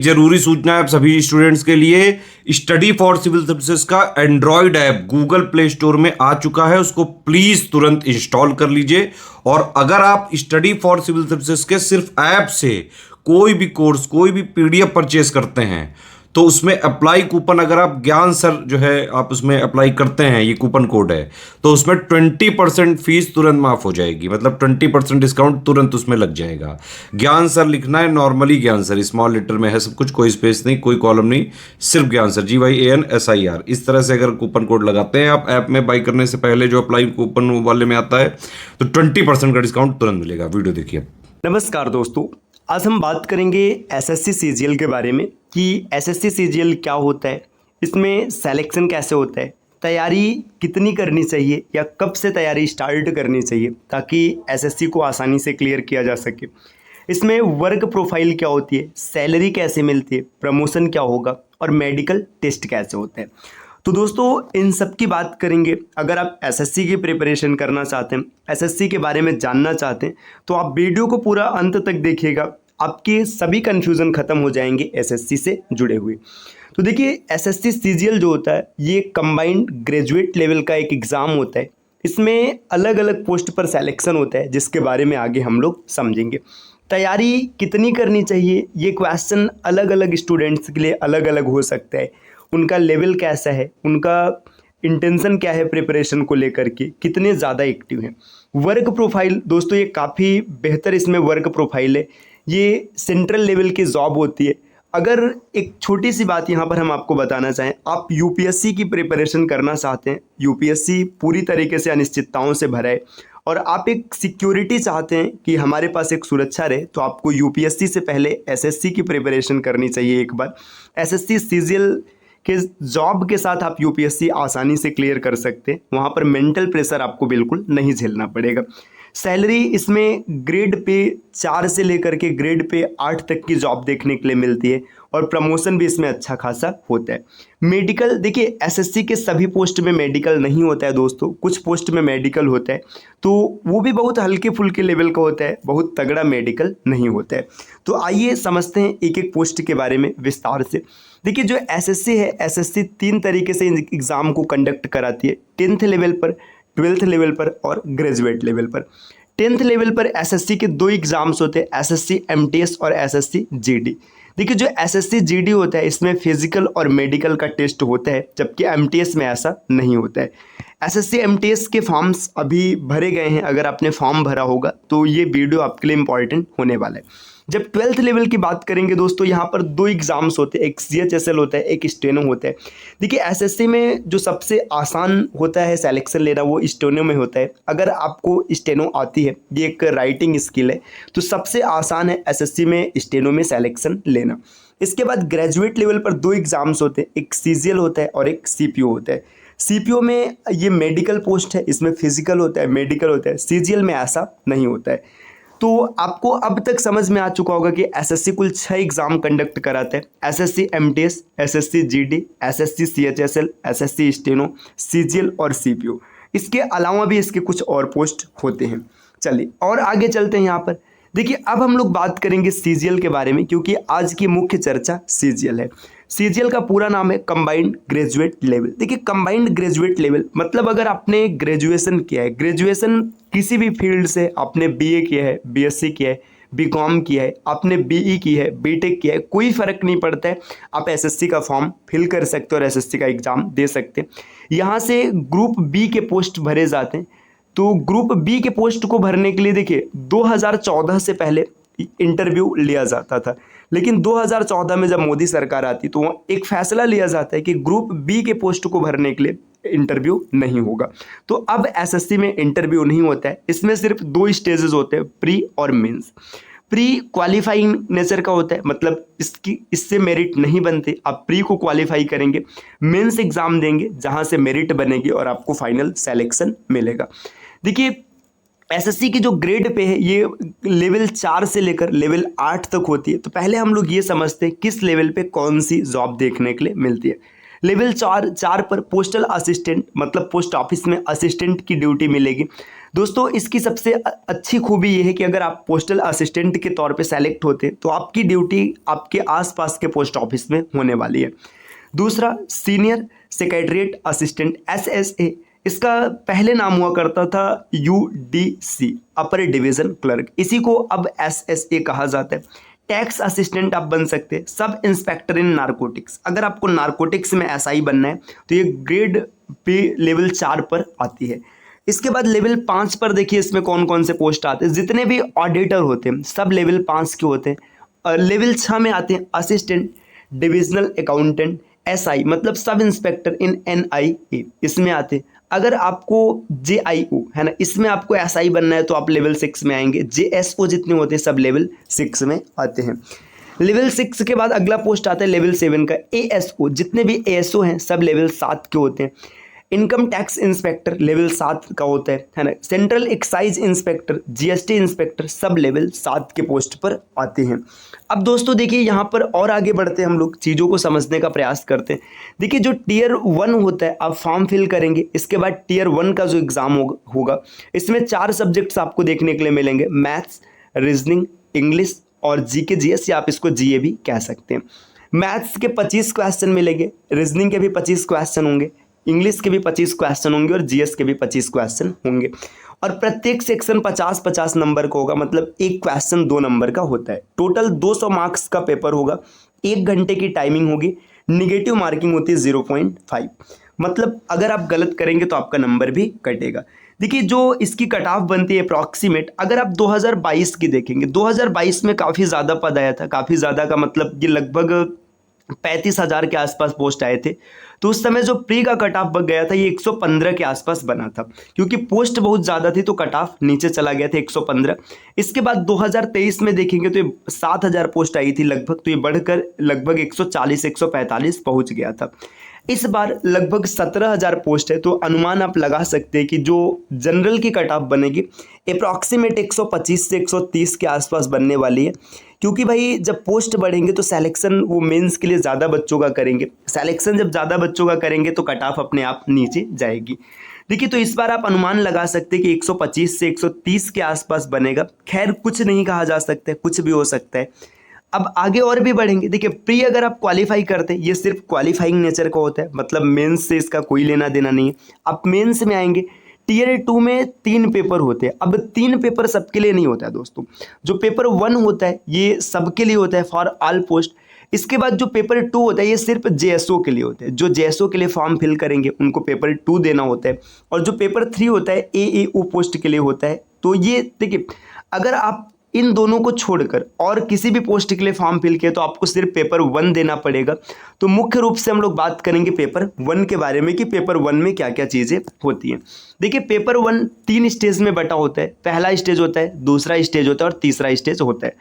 जरूरी सूचना है आप सभी स्टूडेंट्स के लिए। स्टडी फॉर सिविल सर्विसेज का Android app Google play store में आ चुका है, उसको प्लीज तुरंत इंस्टॉल कर लीजिए। और अगर आप स्टडी फॉर सिविल सर्विसेज के सिर्फ ऐप से कोई भी कोर्स, कोई भी पीडीएफ परचेस करते हैं तो उसमें अप्लाई कूपन, अगर आप ज्ञान सर जो है आप उसमें अप्लाई करते हैं, ये कूपन कोड है, तो उसमें 20% फीस तुरंत माफ हो जाएगी। मतलब 20% डिस्काउंट तुरंत उसमें लग जाएगा। ज्ञान सर लिखना है, नॉर्मली ज्ञान सर, स्मॉल लेटर में है सब कुछ, कोई स्पेस नहीं, कोई कॉलम नहीं, सिर्फ ज्ञान सर, GYANSIR। इस तरह से अगर कूपन कोड लगाते हैं आप ऐप में बाई करने से पहले, जो अप्लाई कूपन वाले में आता है, तो 20% का डिस्काउंट तुरंत मिलेगा। वीडियो देखिए। नमस्कार दोस्तों, आज हम बात करेंगे एसएससी सीजीएल के बारे में कि एसएससी सीजीएल क्या होता है, इसमें सिलेक्शन कैसे होता है, तैयारी कितनी करनी चाहिए या कब से तैयारी स्टार्ट करनी चाहिए ताकि एसएससी को आसानी से क्लियर किया जा सके। इसमें वर्क प्रोफाइल क्या होती है, सैलरी कैसे मिलती है, प्रमोशन क्या होगा और मेडिकल टेस्ट कैसे होते हैं। तो दोस्तों इन सब की बात करेंगे। अगर आप एसएससी की प्रिपरेशन करना चाहते हैं, एसएससी के बारे में जानना चाहते हैं, तो आप वीडियो को पूरा अंत तक देखिएगा, आपके सभी कन्फ्यूज़न ख़त्म हो जाएंगे एसएससी से जुड़े हुए। तो देखिए, एसएससी सीजीएल जो होता है ये कंबाइंड ग्रेजुएट लेवल का एक एग्ज़ाम होता है। इसमें अलग अलग पोस्ट पर सिलेक्शन होता है, जिसके बारे में आगे हम लोग समझेंगे। तैयारी कितनी करनी चाहिए, ये क्वेश्चन अलग अलग स्टूडेंट्स के लिए अलग अलग हो सकता है। उनका लेवल कैसा है, उनका इंटेंशन क्या है प्रिपरेशन को लेकर के, कितने ज़्यादा एक्टिव हैं। वर्क प्रोफाइल दोस्तों ये काफ़ी बेहतर इसमें वर्क प्रोफाइल है। ये सेंट्रल लेवल की जॉब होती है। अगर एक छोटी सी बात यहाँ पर हम आपको बताना चाहें, आप यूपीएससी की प्रिपरेशन करना चाहते हैं, यूपीएससी पूरी तरीके से अनिश्चितताओं से भरा है और आप एक सिक्योरिटी चाहते हैं कि हमारे पास एक सुरक्षा रहे, तो आपको यूपीएससी से पहले एसएससी की प्रिपरेशन करनी चाहिए एक बार। एसएससी सीजीएल कि जॉब के साथ आप यूपीएससी आसानी से क्लियर कर सकते हैं। वहाँ पर मेंटल प्रेशर आपको बिल्कुल नहीं झेलना पड़ेगा। सैलरी इसमें ग्रेड पे 4 से लेकर के ग्रेड पे 8 तक की जॉब देखने के लिए मिलती है और प्रमोशन भी इसमें अच्छा खासा होता है। मेडिकल देखिए, एसएससी के सभी पोस्ट में मेडिकल नहीं होता है दोस्तों, कुछ पोस्ट में मेडिकल होता है, तो वो भी बहुत हल्के फुल्के लेवल का होता है, बहुत तगड़ा मेडिकल नहीं होता है। तो आइए समझते हैं एक एक पोस्ट के बारे में विस्तार से। देखिए, जो एसएससी है, एसएससी 3 तरीके से एग्ज़ाम को कंडक्ट कराती है, 10th लेवल पर, 12th लेवल पर और ग्रेजुएट लेवल पर। 10th लेवल पर एसएससी के 2 एग्ज़ाम्स होते हैं, एसएससी एमटीएस और एसएससी जीडी। देखिए, जो एसएससी जीडी होता है इसमें फिजिकल और मेडिकल का टेस्ट होता है, जबकि एमटीएस में ऐसा नहीं होता है। एसएससी एमटीएस के फॉर्म्स अभी भरे गए हैं, अगर आपने फॉर्म भरा होगा तो ये वीडियो आपके लिए इंपॉर्टेंट होने वाला है। जब 12th लेवल की बात करेंगे दोस्तों, यहाँ पर 2 एग्ज़ाम्स होते हैं, एक CHSL होता है, एक स्टेनो होता है। देखिए, एसएससी में जो सबसे आसान होता है सिलेक्शन लेना वो स्टेनो में होता है। अगर आपको स्टेनो आती है, ये एक राइटिंग स्किल है, तो सबसे आसान है एसएससी में स्टेनो में सिलेक्शन लेना। इसके बाद ग्रेजुएट लेवल पर 2 एग्ज़ाम्स होते हैं, एक सीजीएल होता है और एक सीपीओ होता है। सीपीओ में ये मेडिकल पोस्ट है, इसमें फिजिकल होता है, मेडिकल होता है। सीजीएल में ऐसा नहीं होता है। तो आपको अब तक समझ में आ चुका होगा कि एसएससी कुल 6 एग्जाम कंडक्ट कराते हैं, SSC MTS, SSC GD, SSC CHSL, SSC steno, CGL और सीपीओ। इसके अलावा भी इसके कुछ और पोस्ट होते हैं। चलिए और आगे चलते हैं। यहाँ पर देखिए, अब हम लोग बात करेंगे सीजीएल के बारे में, क्योंकि आज की मुख्य चर्चा सीजीएल है। सीजीएल का पूरा नाम है कंबाइंड ग्रेजुएट लेवल। देखिए, कंबाइंड ग्रेजुएट लेवल मतलब अगर आपने ग्रेजुएशन किया है, ग्रेजुएशन किसी भी फील्ड से, आपने बीए किया है, बीएससी किया है, बीकॉम किया है, आपने बीई की है, बीटेक किया है, कोई फ़र्क नहीं पड़ता है, आप एसएससी का फॉर्म फिल कर सकते हो और एसएससी का एग्ज़ाम दे सकते हैं। यहाँ से ग्रुप बी के पोस्ट भरे जाते हैं। तो ग्रुप बी के पोस्ट को भरने के लिए देखिए 2014 से पहले इंटरव्यू लिया जाता था, लेकिन 2014 में जब मोदी सरकार आती तो एक फैसला लिया जाता है कि ग्रुप बी के पोस्ट को भरने के लिए इंटरव्यू नहीं होगा। तो अब एसएससी में इंटरव्यू नहीं होता है, इसमें सिर्फ 2 स्टेजेस होते हैं, प्री और मेंस। प्री क्वालिफाइंग नेचर का होता है, मतलब इससे मेरिट नहीं बनते, आप प्री को क्वालिफाई करेंगे, मेंस एग्जाम देंगे जहां से मेरिट बनेगी और आपको फाइनल सिलेक्शन मिलेगा। देखिए, एसएससी की जो ग्रेड पे है ये लेवल 4 से लेकर लेवल 8 तक होती है। तो पहले हम लोग ये समझते हैं किस लेवल पे कौन सी जॉब देखने के लिए मिलती है। लेवल 4 पर पोस्टल असिस्टेंट मतलब पोस्ट ऑफिस में असिस्टेंट की ड्यूटी मिलेगी। दोस्तों इसकी सबसे अच्छी खूबी ये है कि अगर आप पोस्टल असिस्टेंट के तौर पे सेलेक्ट होते हैं तो आपकी ड्यूटी आपके आसपास के पोस्ट ऑफिस में होने वाली है। दूसरा सीनियर सेक्रेटरीट असिस्टेंट SSA, इसका पहले नाम हुआ करता था UDC अपर डिवीज़न क्लर्क, इसी को अब SSA कहा जाता है। टैक्स असिस्टेंट आप बन सकते हैं। सब इंस्पेक्टर इन नारकोटिक्स, अगर आपको नारकोटिक्स में SI बनना है तो ये ग्रेड पे लेवल 4 पर आती है। इसके बाद लेवल 5 पर देखिए इसमें कौन कौन से पोस्ट आते हैं। जितने भी ऑडिटर होते हैं सब लेवल 5 के होते हैं। और लेवल 6 में आते हैं असिस्टेंट डिविजनल अकाउंटेंट SI मतलब सब इंस्पेक्टर इन NIA, इसमें आते हैं। अगर आपको JIO है ना, इसमें आपको SI बनना है तो आप लेवल 6 में आएंगे। JSO जितने होते हैं सब लेवल 6 में आते हैं। लेवल 6 के बाद अगला पोस्ट आता है लेवल 7 का ASO, जितने भी ASO हैं सब लेवल 7 के होते हैं। इनकम टैक्स इंस्पेक्टर लेवल 7 का होता है ना। Central excise inspector, GST inspector sub level 7 के पोस्ट पर आते हैं। अब दोस्तों देखिए यहाँ पर और आगे बढ़ते हैं, हम लोग चीज़ों को समझने का प्रयास करते हैं। देखिए जो टियर 1 होता है आप फॉर्म फिल करेंगे, इसके बाद टियर 1 का जो एग्ज़ाम होगा इसमें 4 सब्जेक्ट्स आपको देखने के लिए मिलेंगे, मैथ्स, रीजनिंग, इंग्लिश और GK GS, या आप इसको GA भी कह सकते हैं। मैथ्स के 25 क्वेश्चन मिलेंगे, रीजनिंग के भी 25 क्वेश्चन होंगे, इंग्लिश के भी 25 क्वेश्चन होंगे और GS के भी 25 क्वेश्चन होंगे। और प्रत्येक सेक्शन 50-50 नंबर का होगा, मतलब एक क्वेश्चन 2 नंबर का होता है। टोटल 200 मार्क्स का पेपर होगा, 1 घंटे की टाइमिंग होगी, निगेटिव मार्किंग होती है 0.5, मतलब अगर आप गलत करेंगे तो आपका नंबर भी कटेगा। देखिए जो इसकी कट ऑफ बनती है अप्रॉक्सीमेट, अगर आप 2022 की देखेंगे, 2022 में काफ़ी ज़्यादा पद आया था, काफ़ी ज़्यादा का मतलब ये लगभग 35,000 के आसपास पोस्ट आए थे। तो उस समय जो प्री का कट ऑफ बन गया था ये 115 के आसपास बना था, क्योंकि पोस्ट बहुत ज़्यादा थी तो कट ऑफ नीचे चला गया था 115। इसके बाद 2023 में देखेंगे तो ये 7,000 पोस्ट आई थी लगभग, तो ये बढ़कर लगभग 140-145 पहुंच गया था। इस बार लगभग 17,000 पोस्ट है, तो अनुमान आप लगा सकते हैं कि जो जनरल की कट ऑफ बनेगी अप्रॉक्सीमेट 125 से 130 के आसपास बनने वाली है। क्योंकि भाई जब पोस्ट बढ़ेंगे तो सिलेक्शन वो मेंस के लिए ज़्यादा बच्चों का करेंगे, सिलेक्शन जब ज़्यादा बच्चों का करेंगे तो कट ऑफ अपने आप नीचे जाएगी। देखिए तो इस बार आप अनुमान लगा सकते हैं कि 125 से 130 के आसपास बनेगा। खैर कुछ नहीं कहा जा सकता है, कुछ भी हो सकता है। अब आगे और भी बढ़ेंगे। देखिए प्री अगर आप क्वालिफाई करते हैं, ये सिर्फ क्वालिफाइंग नेचर का होता है, मतलब मेंस से इसका कोई लेना देना नहीं है। आप मेंस में आएंगे, टियर 2 में 3 पेपर होते हैं। अब 3 पेपर सबके लिए नहीं होता है दोस्तों, जो पेपर 1 होता है ये सबके लिए होता है फॉर ऑल पोस्ट। इसके बाद जो पेपर 2 होता है ये सिर्फ JSO के लिए होता है, जो JSO के लिए फॉर्म फिल करेंगे उनको पेपर 2 देना होता है। और जो पेपर 3 होता है AAO पोस्ट के लिए होता है। तो ये देखिए अगर आप इन दोनों को छोड़कर और किसी भी पोस्ट के लिए फॉर्म फिल किया तो आपको सिर्फ पेपर 1 देना पड़ेगा। तो मुख्य रूप से हम लोग बात करेंगे पेपर 1 के बारे में कि पेपर 1 में क्या क्या चीज़ें होती हैं। देखिए पेपर 1 3 स्टेज में बटा होता है। पहला स्टेज होता है, दूसरा स्टेज होता है और तीसरा स्टेज होता है।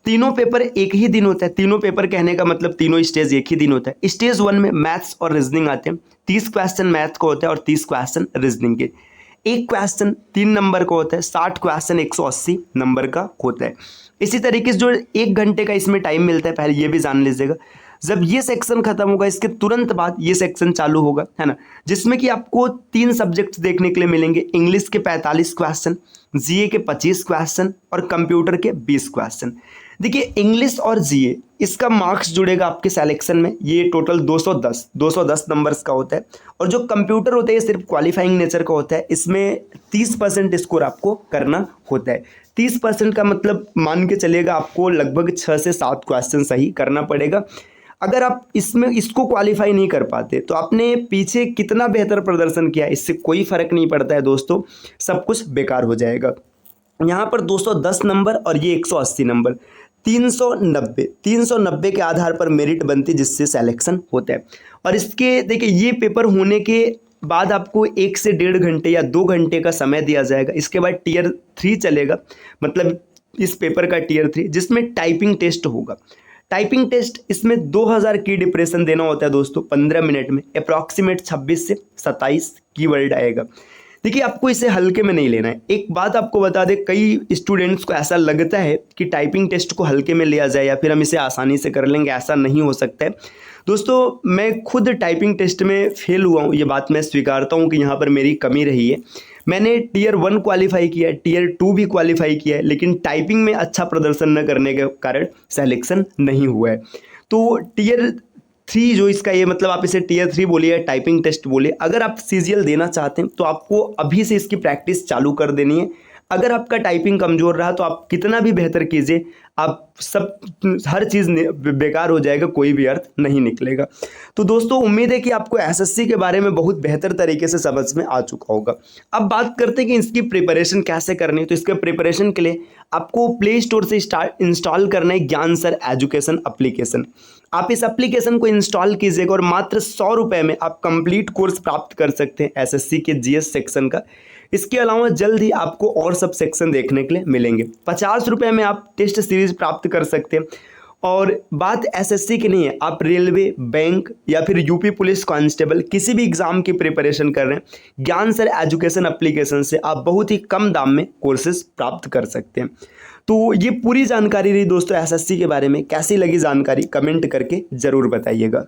तीनों पेपर एक ही दिन होता है। तीनों पेपर कहने का मतलब तीनों स्टेज एक ही दिन होता है। स्टेज 1 में मैथ्स और रीजनिंग आते हैं। 30 क्वेश्चन मैथ का होता है और 30 क्वेश्चन रीजनिंग के। एक क्वेश्चन 3 नंबर का होता है, 60 क्वेश्चन 180 नंबर का होता है। इसी तरीके से जो 1 घंटे का इसमें टाइम मिलता है, पहले ये भी जान लीजिएगा। जब ये सेक्शन खत्म होगा इसके तुरंत बाद ये सेक्शन चालू होगा, है ना, जिसमें कि आपको 3 सब्जेक्ट्स देखने के लिए मिलेंगे। इंग्लिश के 45 क्वेश्चन, GA के 25 क्वेश्चन और कंप्यूटर के 20 क्वेश्चन। देखिए इंग्लिश और GA इसका मार्क्स जुड़ेगा आपके सिलेक्शन में, ये टोटल 210 नंबर्स का होता है। और जो कंप्यूटर होता है ये सिर्फ क्वालिफाइंग नेचर का होता है, इसमें 30% स्कोर आपको करना होता है। 30% का मतलब मान के चलिएगा आपको लगभग 6 से 7 क्वेश्चन सही करना पड़ेगा। अगर आप इसको क्वालिफाई नहीं कर पाते तो आपने पीछे कितना बेहतर प्रदर्शन किया इससे कोई फर्क नहीं पड़ता है दोस्तों, सब कुछ बेकार हो जाएगा। यहाँ पर 210 नंबर और ये 180 नंबर, 390 के आधार पर मेरिट बनती जिससे सिलेक्शन होता है। और इसके देखिए ये पेपर होने के बाद आपको 1 से 1.5 घंटे या 2 घंटे का समय दिया जाएगा। इसके बाद टियर 3 चलेगा, मतलब इस पेपर का टियर 3, जिसमें टाइपिंग टेस्ट होगा। टाइपिंग टेस्ट इसमें 2000 की डिप्रेशन देना होता है दोस्तों 15 मिनट में। अप्रॉक्सीमेट 26 से 27 कीवर्ड आएगा। देखिए, आपको इसे हल्के में नहीं लेना है। एक बात आपको बता दें, कई स्टूडेंट्स को ऐसा लगता है कि टाइपिंग टेस्ट को हल्के में लिया जाए या फिर हम इसे आसानी से कर लेंगे, ऐसा नहीं हो सकता है। दोस्तों, मैं खुद टाइपिंग टेस्ट में फेल हुआ हूँ, ये बात मैं स्वीकारता हूँ कि यहाँ पर मेरी कमी रही है। मैंने टियर 1 क्वालिफाई किया है, टियर 2 भी क्वालिफाई किया है, लेकिन टाइपिंग में अच्छा प्रदर्शन न करने के कारण सिलेक्शन नहीं हुआ है। तो टियर 3 जो इसका ये मतलब आप इसे टियर 3 बोलिए, टाइपिंग टेस्ट बोलिए, अगर आप सीजीएल देना चाहते हैं तो आपको अभी से इसकी प्रैक्टिस चालू कर देनी है। अगर आपका टाइपिंग कमज़ोर रहा तो आप कितना भी बेहतर कीजिए, आप सब हर चीज़ बेकार हो जाएगा, कोई भी अर्थ नहीं निकलेगा। तो दोस्तों, उम्मीद है कि आपको एसएससी के बारे में बहुत बेहतर तरीके से समझ में आ चुका होगा। अब बात करते हैं कि इसकी प्रिपरेशन कैसे करनी है। तो इसके प्रिपरेशन के लिए आपको प्ले स्टोर से इंस्टॉल करना है ज्ञान सर एजुकेशन एप्लीकेशन। आप इस एप्लीकेशन को इंस्टॉल कीजिएगा और मात्र 100 रुपये में आप कंप्लीट कोर्स प्राप्त कर सकते हैं एसएससी के जीएस सेक्शन का। इसके अलावा जल्द ही आपको और सब सेक्शन देखने के लिए मिलेंगे। 50 रुपये में आप टेस्ट सीरीज प्राप्त कर सकते हैं। और बात एसएससी की नहीं है, आप रेलवे, बैंक या फिर यूपी पुलिस कांस्टेबल किसी भी एग्जाम की प्रिपरेशन कर रहे हैं, ज्ञान सर एजुकेशन एप्लीकेशन से आप बहुत ही कम दाम में कोर्सेज प्राप्त कर सकते हैं। तो ये पूरी जानकारी रही दोस्तों एसएससी के बारे में। कैसी लगी जानकारी कमेंट करके ज़रूर बताइएगा।